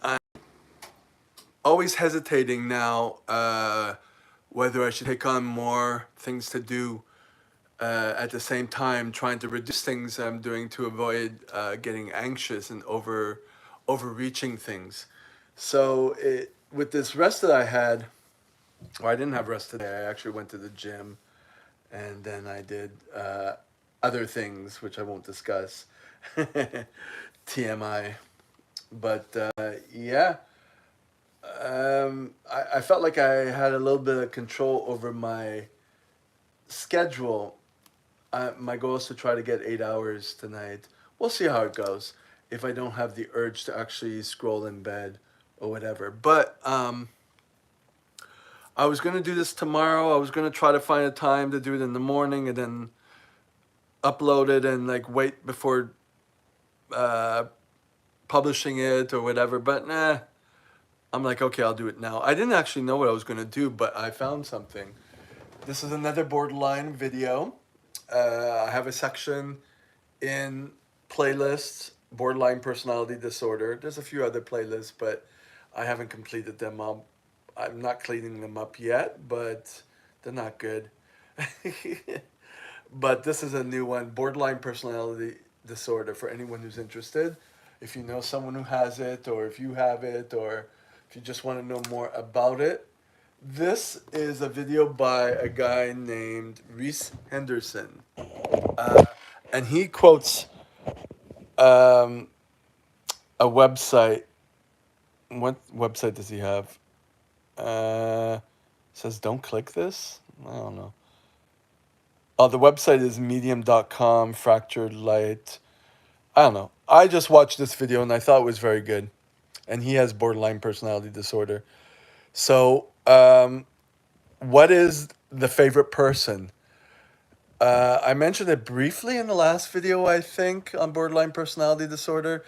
I'm always hesitating now whether I should take on more things to do at the same time, trying to reduce things I'm doing to avoid getting anxious and overreaching things. So with this rest that I had, well, I didn't have rest today. I actually went to the gym, and then I did other things which I won't discuss. TMI. But yeah, I felt like I had a little bit of control over my schedule. My goal is to try to get 8 hours tonight. We'll see how it goes. If I don't have the urge to actually scroll in bed or whatever. But I was gonna do this tomorrow. I was gonna try to find a time to do it in the morning and then upload it and like wait before uh, publishing it or whatever. But nah, I'm like, okay, I'll do it now. I didn't actually know what I was gonna do, but I found something. This is another borderline video. I have a section in playlists, borderline personality disorder. There's a few other playlists, but I haven't completed them. I'm not cleaning them up yet, but they're not good. But this is a new one, borderline personality disorder, for anyone who's interested. If you know someone who has it, or if you have it, or if you just want to know more about it, this is a video by a guy named Reese Henderson. Uh, and he quotes um, a website. What website does he have? Says don't click this? I don't know. Oh, the website is medium.com, fractured light. I don't know. I just watched this video and I thought it was very good. And he has borderline personality disorder. So, what is the favorite person? I mentioned it briefly in the last video, I think, on borderline personality disorder,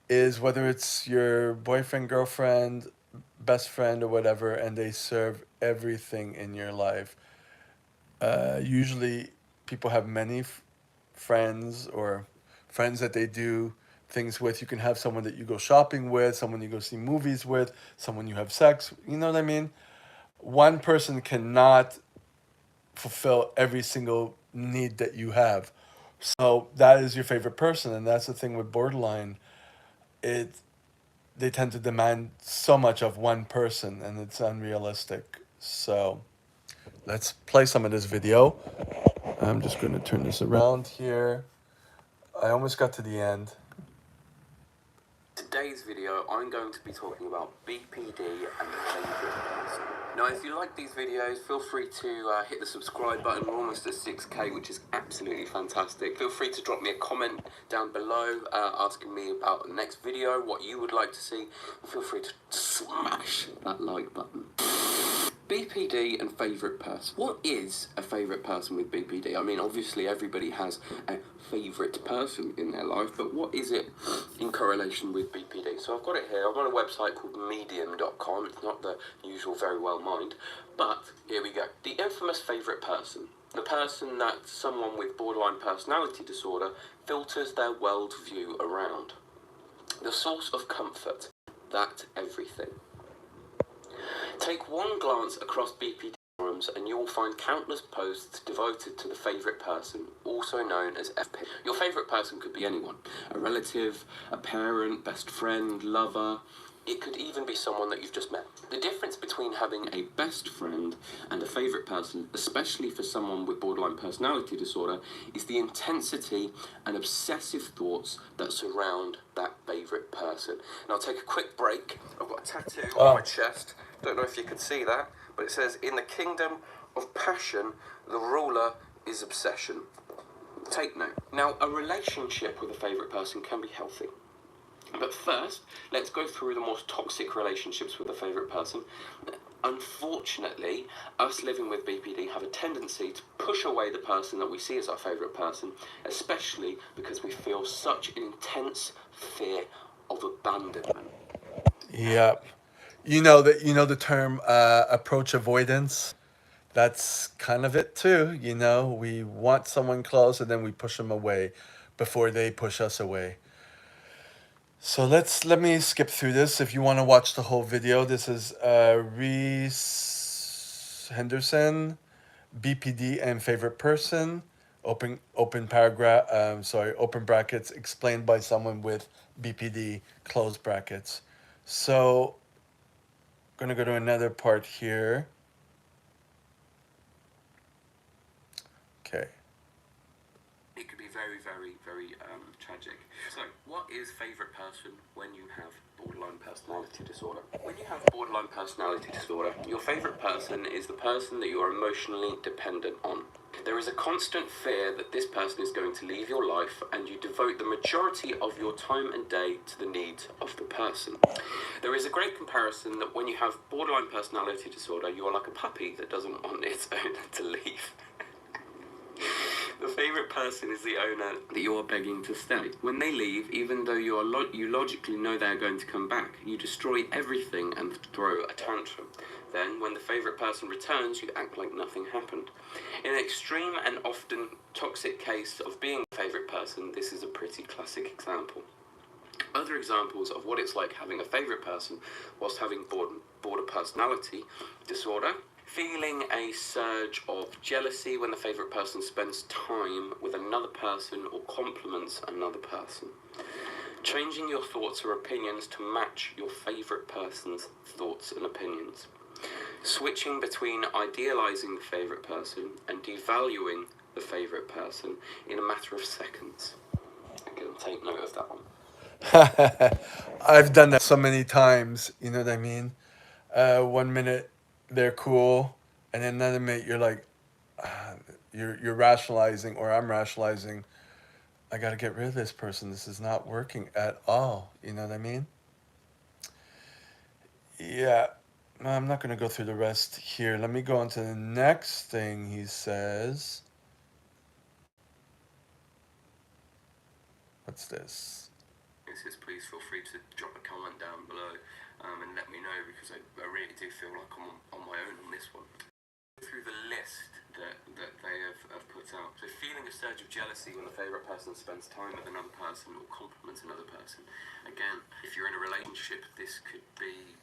is whether it's your boyfriend, girlfriend, best friend, or whatever, and they serve everything in your life. Usually, people have many friends or friends that they do things with. You can have someone that you go shopping with, someone you go see movies with, someone you have sex. You know what I mean? One person cannot fulfill every single need that you have. So that is your favorite person, and that's the thing with borderline. It They tend to demand so much of one person, and it's unrealistic. So let's play some of this video. I'm just going to turn this around here. I almost got to the end. Today's video, I'm going to be talking about BPD and favourite person. Now, if you like these videos, feel free to hit the subscribe button. We're almost at 6k, which is absolutely fantastic. Feel free to drop me a comment down below asking me about the next video, what you would like to see. Feel free to smash that like button. BPD and favourite person. What is a favourite person with BPD? I mean, obviously everybody has a favourite person in their life, but what is it in correlation with BPD? So I've got it here. I'm on a website called medium.com. It's not the usual very well mind, but here we go. The infamous favourite person. The person that someone with borderline personality disorder filters their worldview around. The source of comfort. That everything. Take one glance across BPD forums and you will find countless posts devoted to the favourite person, also known as FP. Your favourite person could be anyone. A relative, a parent, best friend, lover. It could even be someone that you've just met. The difference between having a best friend and a favourite person, especially for someone with borderline personality disorder, is the intensity and obsessive thoughts that surround that favourite person. And I'll take a quick break. I've got a tattoo on my chest. Don't know if you can see that, but it says, "In the kingdom of passion, the ruler is obsession." Take note. Now, a relationship with a favourite person can be healthy. But first, let's go through the most toxic relationships with a favourite person. Unfortunately, us living with BPD have a tendency to push away the person that we see as our favourite person, especially because we feel such an intense fear of abandonment. Yep. You know the term approach avoidance. That's kind of it too. We want someone close and then we push them away before they push us away. So let me skip through this. If you want to watch the whole video, this is Reese Henderson, BPD and favorite person. Open paragraph. Sorry, open brackets explained by someone with BPD close brackets. So gonna go to another part here. Okay. It could be very, very, very tragic. So, what is favourite person when you have borderline personality disorder? When you have borderline personality disorder, your favourite person is the person that you are emotionally dependent on. There is a constant fear that this person is going to leave your life, and you devote the majority of your time and day to the needs of the person. There is a great comparison that when you have borderline personality disorder, you are like a puppy that doesn't want its owner to leave. The favourite person is the owner that you are begging to stay. When they leave, even though you logically know they are going to come back, you destroy everything and throw a tantrum. Then, when the favourite person returns, you act like nothing happened. In an extreme and often toxic case of being a favourite person, this is a pretty classic example. Other examples of what it's like having a favourite person whilst having border personality disorder: feeling a surge of jealousy when the favourite person spends time with another person or compliments another person. Changing your thoughts or opinions to match your favourite person's thoughts and opinions. Switching between idealising the favourite person and devaluing the favourite person in a matter of seconds. Again, take note of that one. I've done that so many times. You know what I mean? 1 minute they're cool, and then another minute you're like, you're rationalizing, or I'm rationalizing. I got to get rid of this person. This is not working at all. You know what I mean? Yeah. No, I'm not going to go through the rest here. Let me go on to the next thing he says. What's this? Please feel free to drop a comment down below and let me know, because I really do feel like I'm on my own on this one. Through the list that they have put out. So, feeling a surge of jealousy when a favourite person spends time with another person or compliments another person. Again, if you're in a relationship, this could be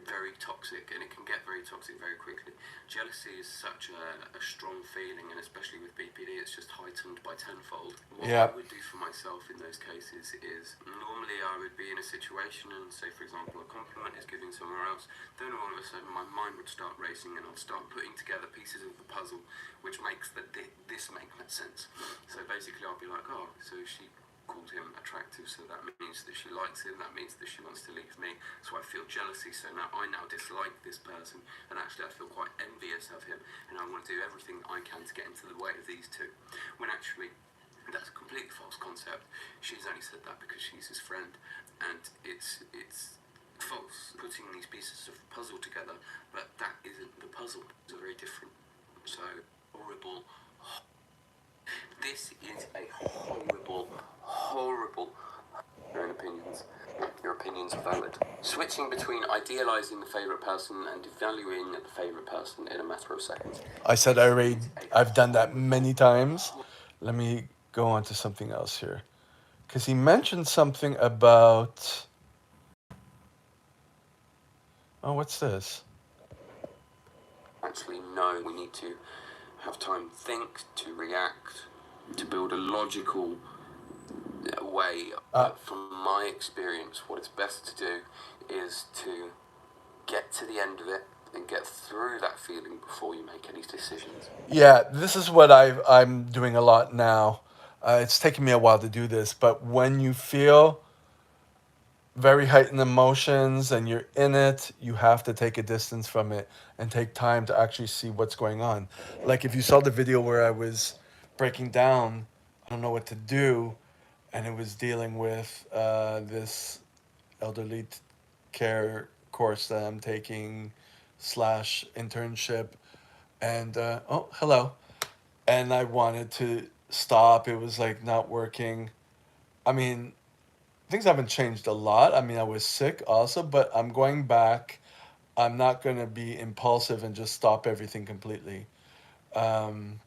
very toxic, and it can get very toxic very quickly. Jealousy is such a strong feeling, and especially with BPD, it's just heightened by tenfold. What I would do for myself in those cases is, normally I would be in a situation and say, for example, a compliment is given somewhere else, then all of a sudden my mind would start racing and I'd start putting together pieces of the puzzle which makes this make sense. So basically I'll be like, oh, so she called him attractive, so that means that she likes him, that means that she wants to leave me, so I feel jealousy, so now I dislike this person, and actually I feel quite envious of him, and I want to do everything I can to get into the way of these two, when actually that's a completely false concept. She's only said that because she's his friend, and it's false putting these pieces of the puzzle together, but that isn't the puzzle. It's very different. So horrible. This is a horrible. Your own opinions. Your opinions are valid. Switching between idealising the favourite person and devaluing the favourite person in a matter of seconds. I said I've done that many times. Let me go on to something else here, because he mentioned something about. Oh, what's this? Actually, no. We need to have time to think, to react, to build a logical way. From my experience, what it's best to do is to get to the end of it and get through that feeling before you make any decisions. Yeah, this is what I'm doing a lot now. It's taken me a while to do this, but when you feel very heightened emotions and you're in it, you have to take a distance from it and take time to actually see what's going on. Like if you saw the video where I was breaking down, I don't know what to do, and it was dealing with this elderly care course that I'm taking slash internship, and oh, hello, and I wanted to stop. It was like not working. I mean, things haven't changed a lot. I mean, I was sick also, but I'm going back. I'm not going to be impulsive and just stop everything completely. Um,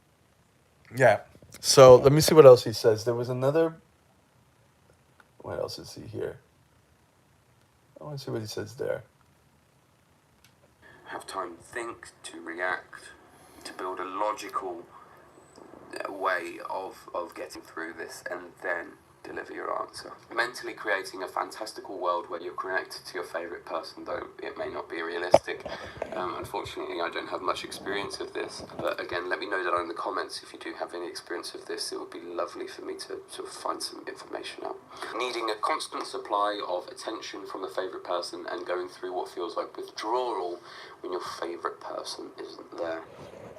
yeah. So let me see what else he says. There was another. What else is he here? Let's see what he says there. Have time to think, to react, to build a logical way of getting through this, and then deliver your answer. Mentally creating a fantastical world where you're connected to your favourite person, though it may not be realistic. Unfortunately, I don't have much experience of this, but again, let me know down in the comments if you do have any experience of this. It would be lovely for me to sort of find some information out. Needing a constant supply of attention from a favourite person and going through what feels like withdrawal when your favourite person isn't there.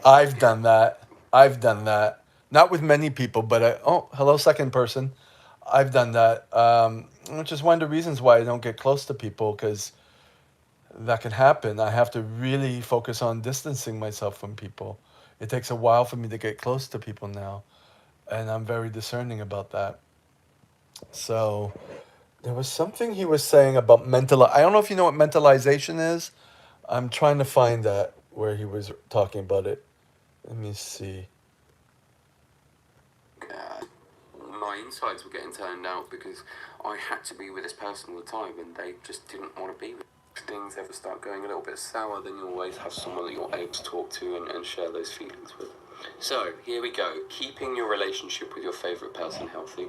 I've done that. I've done that. Not with many people, but oh, hello, second person. I've done that, which is one of the reasons why I don't get close to people, because that can happen. I have to really focus on distancing myself from people. It takes a while for me to get close to people now, and I'm very discerning about that. So there was something he was saying about mental. I don't know if you know what mentalization is. I'm trying to find that where he was talking about it. Let me see. My insides were getting turned out because I had to be with this person all the time and they just didn't want to be with me. If things ever start going a little bit sour, then you always have someone that you're able to talk to and share those feelings with. So, here we go. Keeping your relationship with your favourite person healthy.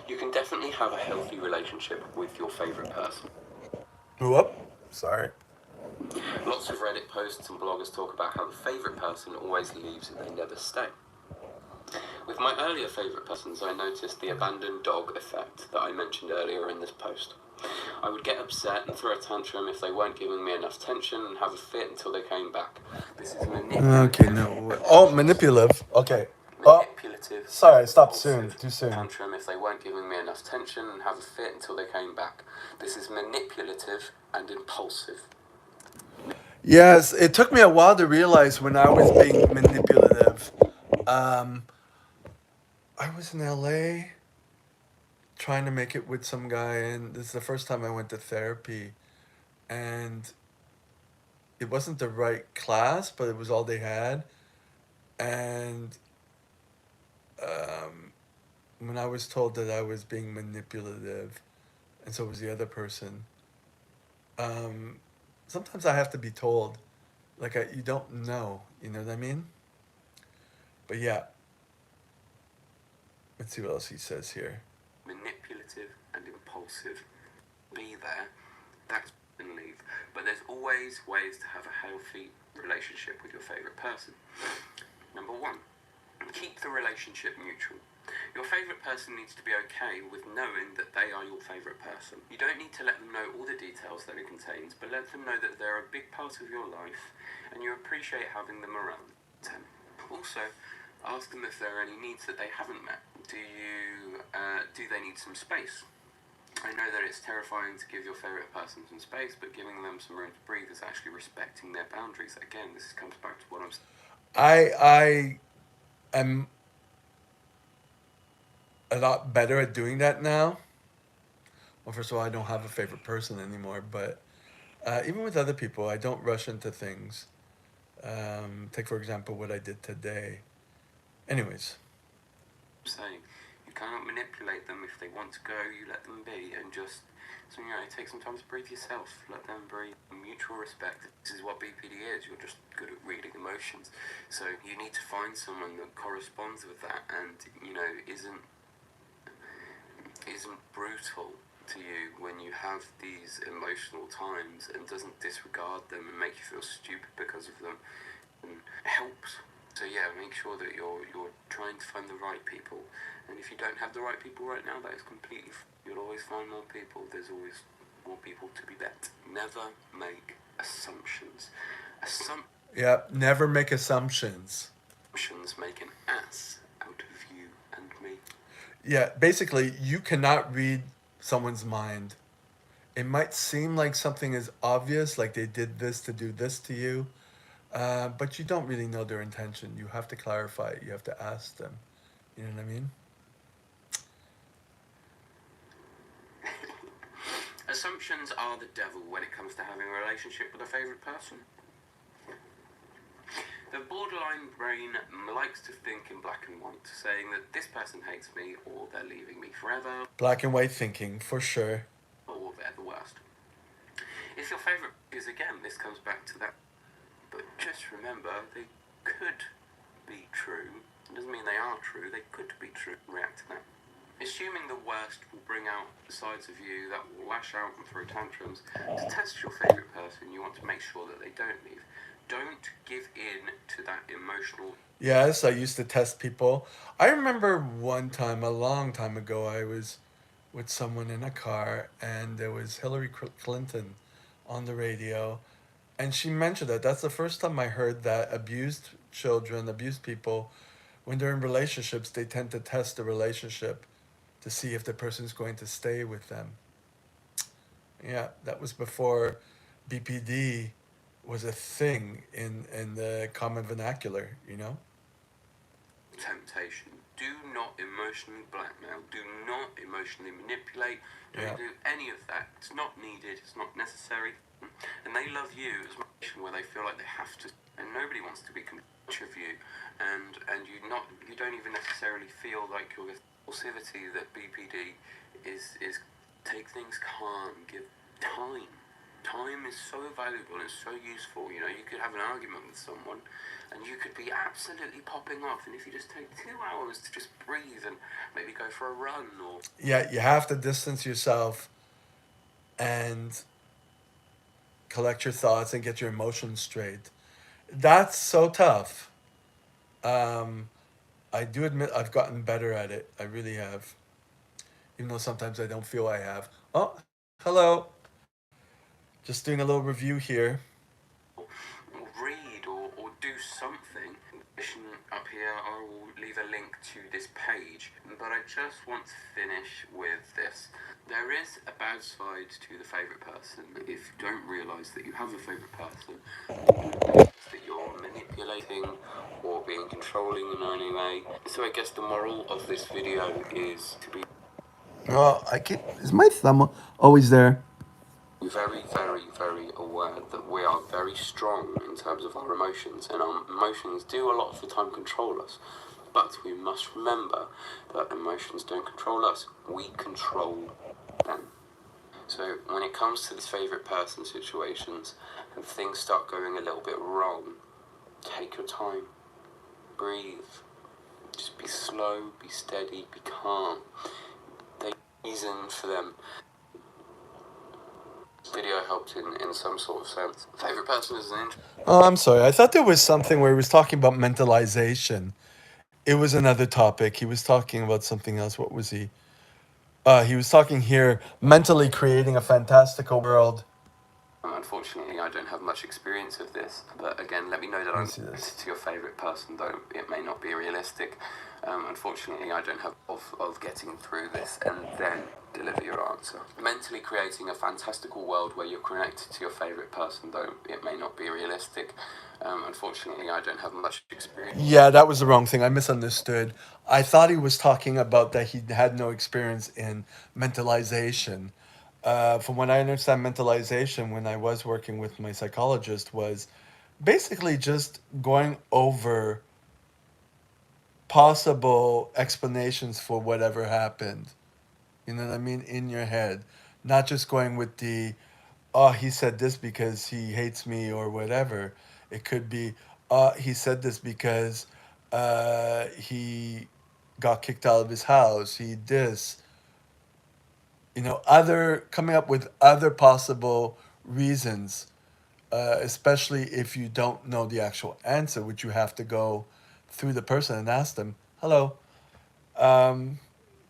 You can definitely have a healthy relationship with your favourite person. Whoop. Sorry. Lots of Reddit posts and bloggers talk about how the favourite person always leaves and they never stay. With my earlier favourite persons, I noticed the abandoned dog effect that I mentioned earlier in this post. I would get upset and throw a tantrum if they weren't giving me enough attention and have a fit until they came back. This is manipulative. Okay, no. Oh, manipulative. Okay. Manipulative. Sorry, I stopped soon. Too soon. Tantrum if they weren't giving me enough attention and have a fit until they came back. This is manipulative and impulsive. Yes, it took me a while to realize when I was being manipulative. I was in LA trying to make it with some guy, and this is the first time I went to therapy. And it wasn't the right class, but it was all they had. And when I was told that I was being manipulative, and so was the other person, um, sometimes I have to be told, like, you don't know, you know what I mean? But yeah, let's see what else he says here. Manipulative and impulsive. Be there, that's and leave. But there's always ways to have a healthy relationship with your favourite person. Number one, keep the relationship neutral. Your favourite person needs to be okay with knowing that they are your favourite person. You don't need to let them know all the details that it contains, but let them know that they're a big part of your life and you appreciate having them around. 10. Also, ask them if there are any needs that they haven't met. Do they need some space? I know that it's terrifying to give your favourite person some space, but giving them some room to breathe is actually respecting their boundaries. Again, this comes back to what I'm saying. I am a lot better at doing that now. Well, first of all, I don't have a favorite person anymore, but even with other people, I don't rush into things. Take, for example, what I did today. Anyways. Saying you cannot manipulate them. If they want to go, you let them be, and just take some time to breathe yourself. Let them breathe. Mutual respect. This is what BPD is. You're just good at reading emotions, so you need to find someone that corresponds with that, and isn't brutal to you when you have these emotional times, and doesn't disregard them and make you feel stupid because of them, and helps. So yeah, make sure that you're trying to find the right people, and if you don't have the right people right now, that is completely. You'll always find more people. There's always more people to be met. Never make assumptions. Yeah, never make assumptions. Assumptions make an ass out of you and me. Yeah, basically, you cannot read someone's mind. It might seem like something is obvious, like they did this to do this to you, but you don't really know their intention. You have to clarify it. You have to ask them. You know what I mean? Assumptions are the devil when it comes to having a relationship with a favourite person. The borderline brain likes to think in black and white, saying that this person hates me, or they're leaving me forever. Black and white thinking, for sure. Or they're the worst. If your favourite, because again, this comes back to that, but just remember, they could be true. It doesn't mean they are true, they could be true. React to that. Assuming the worst will bring out the sides of you that will lash out and throw tantrums. To test your favourite person, you want to make sure that they don't leave. Don't give in to that emotional. Yes, I used to test people. I remember one time, a long time ago, I was with someone in a car and there was Clinton on the radio. And she mentioned that that's the first time I heard that abused children, abused people, when they're in relationships, they tend to test the relationship to see if the person's going to stay with them. Yeah, that was before BPD was a thing in the common vernacular, you know? Temptation. Do not emotionally blackmail. Do not emotionally manipulate. Don't Yeah. do any of that. It's not needed. It's not necessary. And they love you as much where they feel like they have to. And nobody wants to be much of you. And you don't even necessarily feel like your impulsivity that BPD is take things calm. Give time. Time is so valuable and so useful. You know, you could have an argument with someone and you could be absolutely popping off, and if you just take 2 hours to just breathe and maybe go for a run or. Yeah, you have to distance yourself and collect your thoughts and get your emotions straight. That's so tough. Um, I do admit I've gotten better at it. I really have. Even though sometimes I don't feel I have. Oh, hello. Just doing a little review here. Or read or do something. Up here, I will leave a link to this page, but I just want to finish with this. There is a bad side to the favourite person. If you don't realise that you have a favourite person, that you're manipulating or being controlling in any way. So I guess the moral of this video is to be Oh, I keep. Is my thumb always there? very, very, very aware that we are very strong in terms of our emotions, and our emotions do a lot of the time control us. But we must remember that emotions don't control us, we control them. So when it comes to this favourite person situations and things start going a little bit wrong, take your time, breathe, just be slow, be steady, be calm. There's a reason for them. Video helped in some sort of sense. Favourite person is an Oh, I'm sorry. I thought there was something where he was talking about mentalization. It was another topic. He was talking about something else. What was he? He was talking here mentally creating a fantastical world. Unfortunately, I don't have much experience of this, but again, let me know that Let me I'm see this. to your favourite person, though it may not be realistic. Unfortunately, I don't have of getting through this and then deliver your answer. Mentally creating a fantastical world where you're connected to your favourite person, though it may not be realistic. Unfortunately, I don't have much experience. Yeah, that was the wrong thing. I misunderstood. I thought he was talking about that he had no experience in mentalization. From what I understand, mentalization, when I was working with my psychologist, was basically just going over possible explanations for whatever happened. You know what I mean? In your head. Not just going with the, oh, he said this because he hates me or whatever. It could be, he said this because he got kicked out of his house. He this. You know, other, coming up with other possible reasons, especially if you don't know the actual answer, which you have to go through the person and ask them, hello. Um,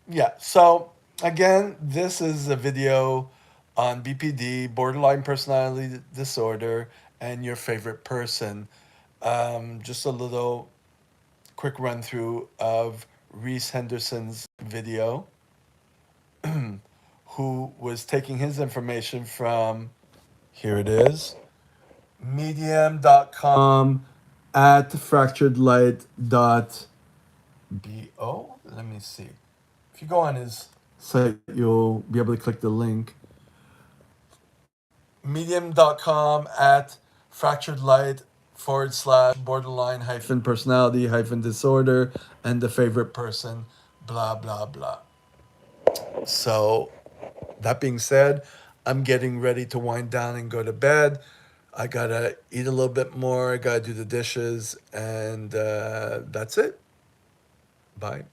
Yeah. So again, this is a video on BPD, borderline personality disorder, and your favorite person. Just a little quick run through of Reese Henderson's video, who was taking his information from, here it is, medium.com at fracturedlight.bo. Let me see. If you go on his site, you'll be able to click the link. Medium.com at fracturedlight / borderline hyphen personality hyphen disorder and the favorite person, blah, blah, blah. So, that being said, I'm getting ready to wind down and go to bed. I gotta eat a little bit more. I gotta do the dishes, and that's it. Bye.